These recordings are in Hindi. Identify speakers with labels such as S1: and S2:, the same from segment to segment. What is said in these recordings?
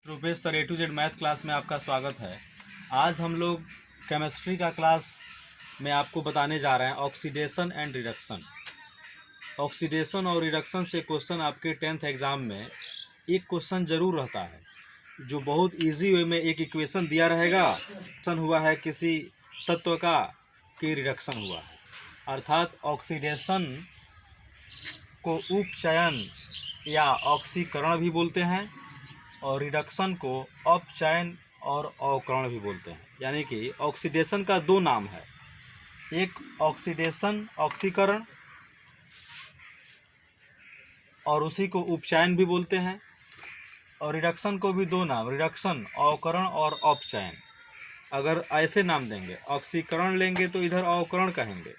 S1: Professor A to Z math class में आपका स्वागत है। आज हम लोग केमिस्ट्री का क्लास में आपको बताने जा रहे हैं ऑक्सीडेशन एंड रिडक्शन। ऑक्सीडेशन और रिडक्शन से क्वेश्चन आपके 10th एग्ज़ाम में एक क्वेश्चन ज़रूर रहता है जो बहुत इजी वे में एक इक्वेशन दिया रहेगा, रिडक्शन हुआ है किसी तत्व का कि रिडक्शन हुआ है, अर्थात ऑक्सीडेशन को उपचयन या ऑक्सीकरण भी बोलते हैं और रिडक्शन को अपचयन और अवकरण भी बोलते हैं। यानी कि ऑक्सीडेशन का दो नाम है, एक ऑक्सीडेशन ऑक्सीकरण और उसी को उपचयन भी बोलते हैं, और रिडक्शन को भी दो नाम, रिडक्शन अवकरण और अपचयन। अगर ऐसे नाम देंगे, ऑक्सीकरण लेंगे तो इधर अवकरण कहेंगे,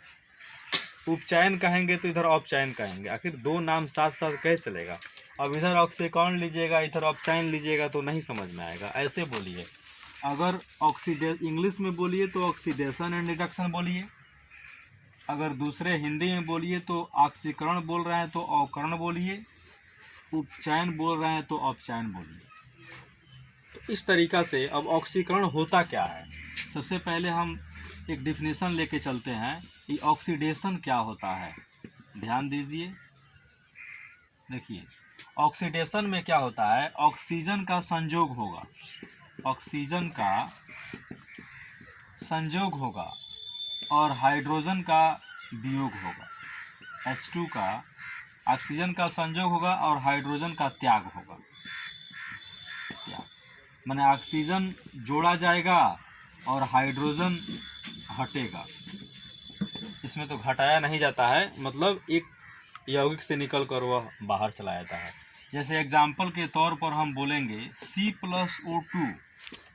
S1: उपचयन कहेंगे तो इधर अपचयन कहेंगे। आखिर दो नाम साथ साथ कैसे चलेगा? अब इधर ऑक्सीकरण लीजिएगा, इधर अपचयन लीजिएगा तो नहीं समझ में आएगा। ऐसे बोलिए, अगर इंग्लिश में बोलिए तो ऑक्सीडेशन एंड रिडक्शन बोलिए, अगर दूसरे हिंदी में बोलिए तो ऑक्सीकरण बोल रहे हैं तो अवकरण बोलिए, उपचयन बोल रहे हैं तो अपचयन बोलिए। तो इस तरीक़ा से अब ऑक्सीकरण होता क्या है, सबसे पहले हम एक डिफिनेशन लेके चलते हैं कि ऑक्सीडेशन क्या होता है। ध्यान दीजिए, देखिए ऑक्सीडेशन में क्या होता है, ऑक्सीजन का संयोग होगा, ऑक्सीजन का संयोग होगा और हाइड्रोजन का वियोग होगा। H2 का, ऑक्सीजन का संयोग होगा और हाइड्रोजन का त्याग होगा। त्याग माने ऑक्सीजन जोड़ा जाएगा और हाइड्रोजन हटेगा। इसमें तो घटाया नहीं जाता है, मतलब एक यौगिक से निकल कर वह बाहर चला जाता है। जैसे एग्जाम्पल के तौर पर हम बोलेंगे C+O2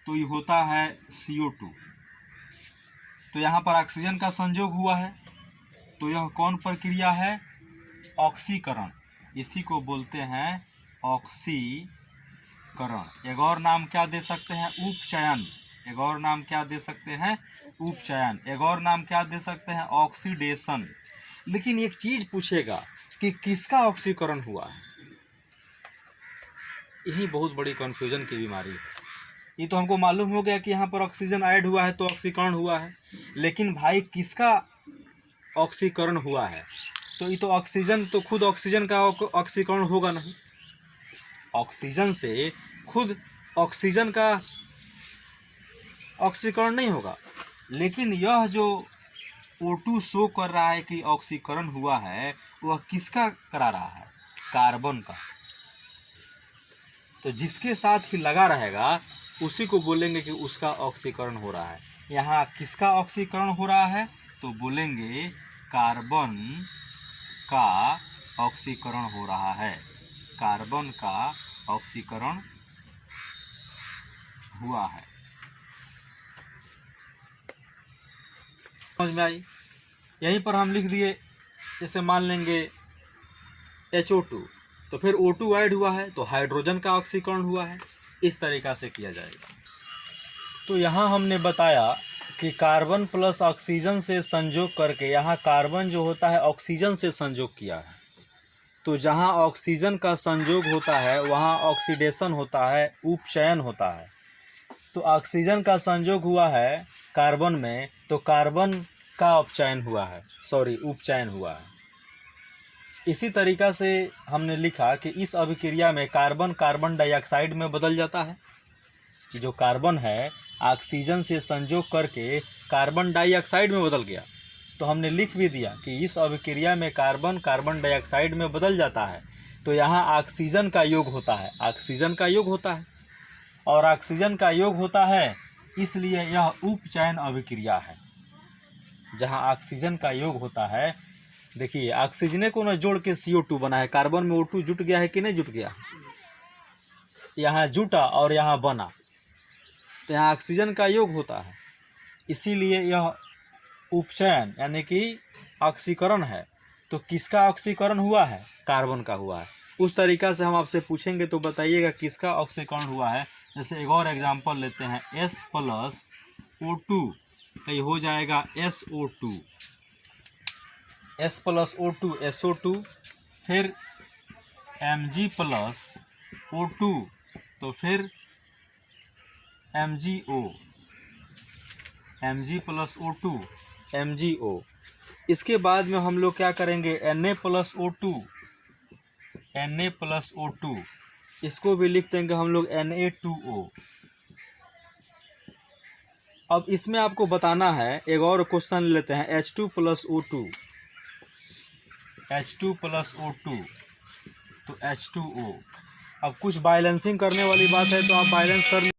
S1: तो ये होता है CO2। तो यहाँ पर ऑक्सीजन का संयोग हुआ है तो यह कौन प्रक्रिया है? ऑक्सीकरण। इसी को बोलते हैं ऑक्सीकरण। एक और नाम क्या दे सकते हैं? उपचयन। एक और नाम क्या दे सकते हैं? उपचयन। एक और नाम क्या दे सकते हैं? ऑक्सीडेशन। लेकिन एक चीज़ पूछेगा कि किसका ऑक्सीकरण हुआ है, यही बहुत बड़ी कन्फ्यूजन की बीमारी है। ये तो हमको मालूम हो गया कि यहाँ पर ऑक्सीजन ऐड हुआ है तो ऑक्सीकरण हुआ है, लेकिन भाई किसका ऑक्सीकरण हुआ है? तो ये तो ऑक्सीजन, तो खुद ऑक्सीजन का ऑक्सीकरण होगा नहीं, ऑक्सीजन से खुद ऑक्सीजन का ऑक्सीकरण नहीं होगा। लेकिन यह जो O2 शो कर रहा है कि ऑक्सीकरण हुआ है, वह किसका करा रहा है? कार्बन का। तो जिसके साथ ही लगा रहेगा उसी को बोलेंगे कि उसका ऑक्सीकरण हो रहा है। यहाँ किसका ऑक्सीकरण हो रहा है? तो बोलेंगे कार्बन का ऑक्सीकरण हो रहा है, कार्बन का ऑक्सीकरण हुआ है। समझ में आई? यहीं पर हम लिख दिए, जैसे मान लेंगे HO2 तो फिर O2 ऐड हुआ है तो हाइड्रोजन का ऑक्सीकरण हुआ है। इस तरीक़ा से किया जाएगा। तो यहाँ हमने बताया कि कार्बन प्लस ऑक्सीजन से संयोग करके, यहाँ कार्बन जो होता है ऑक्सीजन से संयोग किया है, तो जहाँ ऑक्सीजन का संयोग होता है वहाँ ऑक्सीडेशन होता है, उपचयन होता है। तो ऑक्सीजन का संयोग हुआ है कार्बन में तो कार्बन का अपचयन हुआ है, उपचयन हुआ है। इसी तरीक़ा से हमने लिखा कि इस अभिक्रिया में कार्बन कार्बन डाइऑक्साइड में बदल जाता है। जो कार्बन है ऑक्सीजन से संयोग करके कार्बन डाइऑक्साइड में बदल गया, तो हमने लिख भी दिया कि इस अभिक्रिया में कार्बन कार्बन डाइऑक्साइड में बदल जाता है। तो यहाँ ऑक्सीजन का योग होता है, ऑक्सीजन का योग होता है, और ऑक्सीजन का योग होता है, इसलिए यह उपचयन अभिक्रिया है। जहाँ ऑक्सीजन का योग होता है, देखिए ऑक्सीजन को न जोड़ के CO2 बना है, कार्बन में O2 जुट गया है कि नहीं जुट गया? यहाँ जुटा और यहाँ बना, तो यहाँ ऑक्सीजन का योग होता है, इसीलिए यह उपचयन यानी कि ऑक्सीकरण है। तो किसका ऑक्सीकरण हुआ है? कार्बन का हुआ है। उस तरीक़ा से हम आपसे पूछेंगे तो बताइएगा किसका ऑक्सीकरण हुआ है। जैसे एक और एग्जांपल लेते हैं, S+O2 ये हो जाएगा SO2, S+O2 SO2, फिर Mg+O2 तो फिर MgO, Mg plus O2, MgO। इसके बाद में हम लोग क्या करेंगे, Na plus O2, Na plus O2, इसको भी लिख देंगे हम लोग Na2O। अब इसमें आपको बताना है, एक और क्वेश्चन लेते हैं, H2 plus O2, H2 plus O2 तो H2O। अब कुछ बैलेंसिंग करने वाली बात है तो आप बैलेंस कर